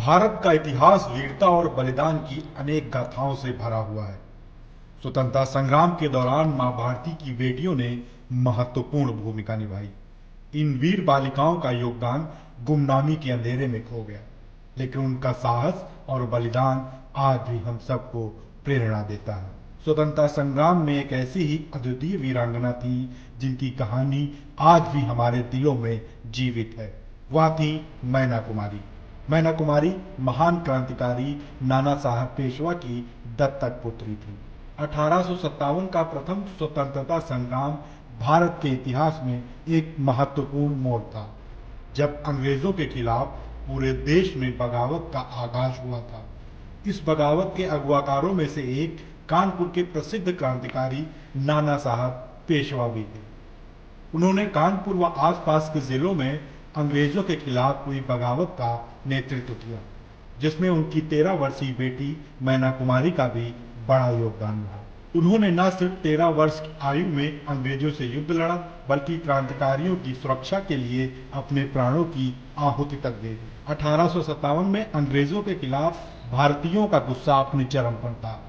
भारत का इतिहास वीरता और बलिदान की अनेक गाथाओं से भरा हुआ है। स्वतंत्रता संग्राम के दौरान मां भारती की बेटियों ने महत्वपूर्ण भूमिका निभाई। इन वीर बालिकाओं का योगदान गुमनामी के अंधेरे में खो गया, लेकिन उनका साहस और बलिदान आज भी हम सबको प्रेरणा देता है। स्वतंत्रता संग्राम में एक ऐसी ही अद्वितीय वीरांगना थी जिनकी कहानी आज भी हमारे दिलों में जीवित है। वह थी मैना कुमारी। मैना कुमारी महान क्रांतिकारी नाना साहब पेशवा की दत्तक पुत्री थी। 1857 का प्रथम स्वतंत्रता संग्राम भारत के इतिहास में एक महत्वपूर्ण मोड़ था, जब अंग्रेजों के खिलाफ पूरे देश में बगावत का आगाज हुआ था। इस बगावत के अगुवाकारों में से एक कानपुर के प्रसिद्ध क्रांतिकारी नाना साहब पेशवा भी थे। उन्होंने कानपुर व आसपास के जिलों में अंग्रेजों के खिलाफ हुई बगावत का नेतृत्व किया, जिसमें उनकी 13 वर्षीय बेटी मैना कुमारी का भी बड़ा योगदान रहा। उन्होंने न सिर्फ 13 वर्ष की आयु में अंग्रेजों से युद्ध लड़ा, बल्कि क्रांतिकारियों की सुरक्षा के लिए अपने प्राणों की आहुति तक दे दी। 1857 में अंग्रेजों के खिलाफ भारतीयों का गुस्सा अपने चरम पर था।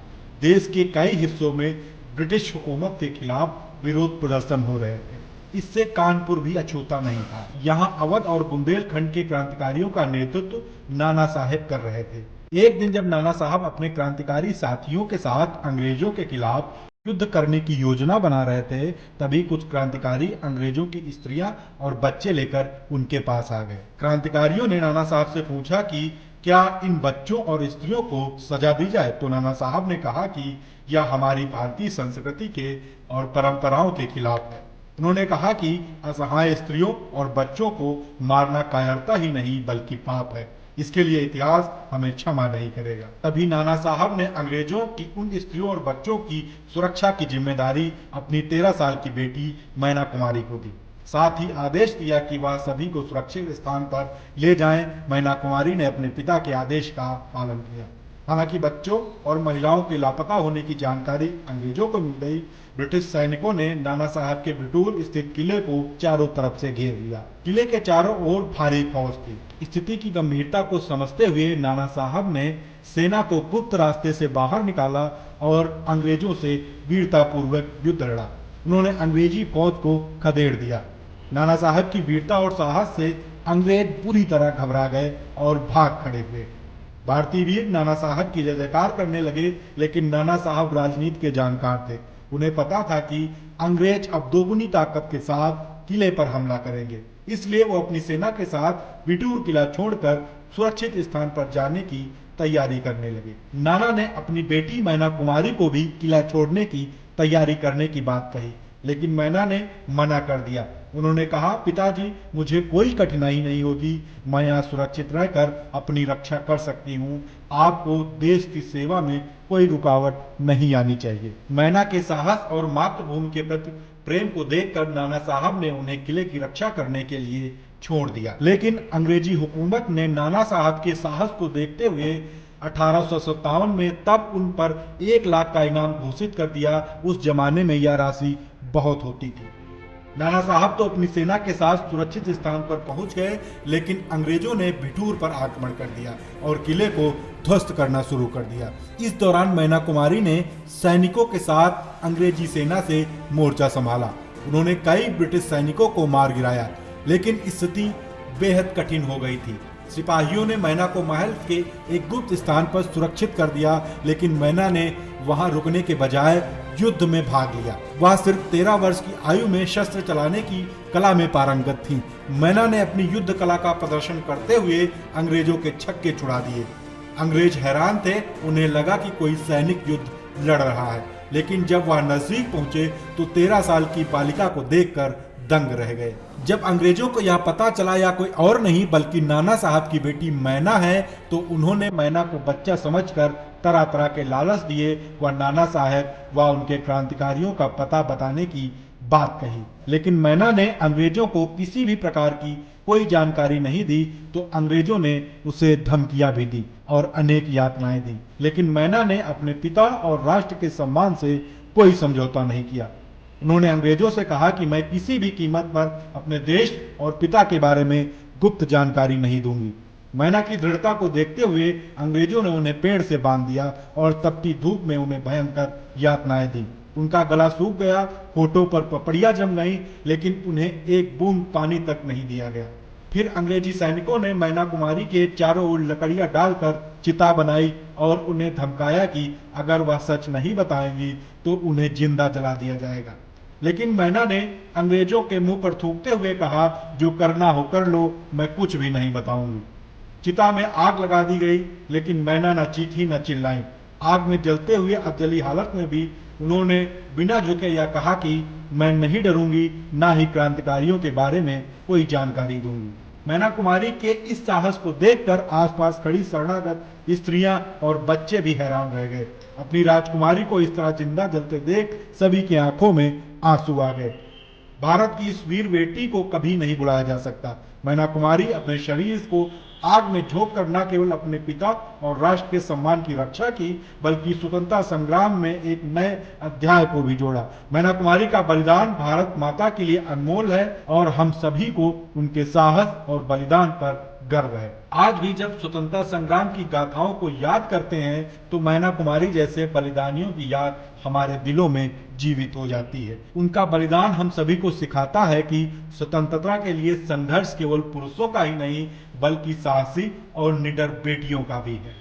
देश के कई हिस्सों में ब्रिटिश हुकूमत के खिलाफ विरोध प्रदर्शन हो रहे थे। इससे कानपुर भी अछूता नहीं था। यहाँ अवध और बुंदेलखंड के क्रांतिकारियों का नेतृत्व नाना साहेब कर रहे थे। एक दिन जब नाना साहब अपने क्रांतिकारी साथियों के साथ अंग्रेजों के खिलाफ युद्ध करने की योजना बना रहे थे, तभी कुछ क्रांतिकारी अंग्रेजों की स्त्रियां और बच्चे लेकर उनके पास आ गए। क्रांतिकारियों ने नाना साहब से पूछा कि क्या इन बच्चों और स्त्रियों को सजा दी जाए, तो नाना साहब ने कहा कि यह हमारी भारतीय संस्कृति के और परंपराओं के खिलाफ है। उन्होंने कहा कि असहाय स्त्रियों और बच्चों को मारना कायरता ही नहीं बल्कि पाप है। इसके लिए इतिहास हमें क्षमा नहीं करेगा। तभी नाना साहब ने अंग्रेजों की उन स्त्रियों और बच्चों की सुरक्षा की जिम्मेदारी अपनी 13 साल की बेटी मैना कुमारी को दी। साथ ही आदेश दिया कि वह सभी को सुरक्षित स्थान पर ले जाएं। मैना कुमारी ने अपने पिता के आदेश का पालन किया। हालांकि बच्चों और महिलाओं के लापता होने की जानकारी अंग्रेजों को मिल गई। ब्रिटिश सैनिकों ने नाना साहब के बिटूर स्थित किले को चारों तरफ से घेर लिया। किले के चारों ओर भारी फौज थी। स्थिति की गंभीरता को समझते हुए नाना साहब ने सेना को गुप्त रास्ते से बाहर निकाला और अंग्रेजों से वीरतापूर्वक युद्ध लड़ा। उन्होंने अंग्रेजी फौज को खदेड़ दिया। नाना साहब की वीरता और साहस से अंग्रेज पूरी तरह घबरा गए और भाग खड़े हुए। भारतीय वीर नाना साहब की जय जयकार करने लगे, लेकिन नाना साहब राजनीति के जानकार थे। उन्हें पता था कि अंग्रेज अब दोगुनी ताकत के साथ किले पर हमला करेंगे, इसलिए वो अपनी सेना के साथ बिटूर किला छोड़कर सुरक्षित स्थान पर जाने की तैयारी करने लगे। नाना ने अपनी बेटी मैना कुमारी को भी किला छोड़ने की तैयारी करने की बात कही, लेकिन मैना ने मना कर दिया। उन्होंने कहा, पिताजी, मुझे कोई कठिनाई नहीं होगी, मैं यहाँ सुरक्षित रहकर अपनी रक्षा कर सकती हूँ। आपको देश की सेवा में कोई रुकावट नहीं आनी चाहिए। मैना के साहस और मातृभूमि के प्रति प्रेम को देखकर नाना साहब ने उन्हें किले की रक्षा करने के लिए छोड़ दिया। लेकिन अंग्रेजी हुकूमत ने नाना साहब के साहस को देखते हुए 1857 में तब उन पर 1 लाख का इनाम घोषित कर दिया। उस जमाने में यह राशि बहुत होती थी। नाना साहब तो अपनी सेना के साथ सुरक्षित स्थान पर पहुंच गए, लेकिन अंग्रेजों ने बिठूर पर आक्रमण कर दिया और किले को ध्वस्त करना शुरू कर दिया। इस दौरान मैना कुमारी ने सैनिकों के साथ अंग्रेजी सेना से मोर्चा संभाला। उन्होंने कई ब्रिटिश सैनिकों को मार गिराया, लेकिन स्थिति बेहद कठिन हो गई थी। सिपाहियों ने मैना को महल के एक गुप्त स्थान पर सुरक्षित कर दिया, लेकिन मैना ने वहां रुकने के बजाय युद्ध में भाग लिया। वह सिर्फ 13 वर्ष की आयु में शस्त्र चलाने की कला में पारंगत थी। मैना ने अपनी युद्ध कला का प्रदर्शन करते हुए अंग्रेजों के छक्के छुड़ा दिए। अंग्रेज हैरान थे, उन्हें लगा कि कोई सैनिक युद्ध लड़ रहा है, लेकिन जब वह नजदीक पहुंचे तो 13 साल की बालिका को देखकर दंग रह गए। जब अंग्रेजों को यह पता चला यह कोई और नहीं बल्कि नाना साहब की बेटी मैना है, तो उन्होंने मैना को बच्चा समझकर तरह तरह के लालच दिए व नाना साहब व उनके क्रांतिकारियों का पता बताने की बात कही। लेकिन मैना ने अंग्रेजों को किसी भी प्रकार की कोई जानकारी नहीं दी, तो अंग्रेजों ने उसे धमकियां भी दी और अनेक यातनाएं दी। लेकिन मैना ने अपने पिता और राष्ट्र के सम्मान से कोई समझौता नहीं किया। उन्होंने अंग्रेजों से कहा कि मैं किसी भी कीमत पर अपने देश और पिता के बारे में गुप्त जानकारी नहीं दूंगी। मैना की दृढ़ता को देखते हुए अंग्रेजों ने उन्हें पेड़ से बांध दिया और तपती धूप में उन्हें भयंकर यातनाएं दी। उनका गला सूख गया, होठों पर पपड़ियां जम गईं, लेकिन उन्हें एक बूंद पानी तक नहीं दिया गया। फिर अंग्रेजी सैनिकों ने मैना कुमारी के चारों ओर लकड़ियां डालकर चिता बनाई और उन्हें धमकाया कि अगर वह सच नहीं बताएंगी तो उन्हें जिंदा जला दिया जाएगा। लेकिन मैना ने अंग्रेजों के मुंह पर थूकते हुए कहा, जो करना हो कर लो, मैं कुछ भी नहीं बताऊंगी। चिता में आग लगा दी गई, लेकिन मैना न चीखी न चिल्लाई। आग में जलते हुए अधजली हालत में भी उन्होंने बिना झुके यह कहा कि मैं नहीं डरूंगी, ना ही क्रांतिकारियों के बारे में कोई जानकारी दूंगी। मैना कुमारी के इस साहस को देखकर आसपास खड़ी शरणागत स्त्रियां और बच्चे भी हैरान रह गए। अपनी राजकुमारी को इस तरह जिंदा जलते देख सभी की आंखों में आंसू आ गए। भारत की इस वीर बेटी को कभी नहीं भुलाया जा सकता। मैना कुमारी अपने शरीर को आग में झोंक कर न केवल अपने पिता और राष्ट्र के सम्मान की रक्षा की, बल्कि स्वतंत्रता संग्राम में एक नए अध्याय को भी जोड़ा। मैना कुमारी का बलिदान भारत माता के लिए अनमोल है और हम सभी को उनके साहस और बलिदान पर गर्व है। आज भी जब स्वतंत्रता संग्राम की गाथाओं को याद करते हैं तो मैना कुमारी जैसे बलिदानियों की याद हमारे दिलों में जीवित हो जाती है। उनका बलिदान हम सभी को सिखाता है कि स्वतंत्रता के लिए संघर्ष केवल पुरुषों का ही नहीं, बल्कि साहसी और निडर बेटियों का भी है।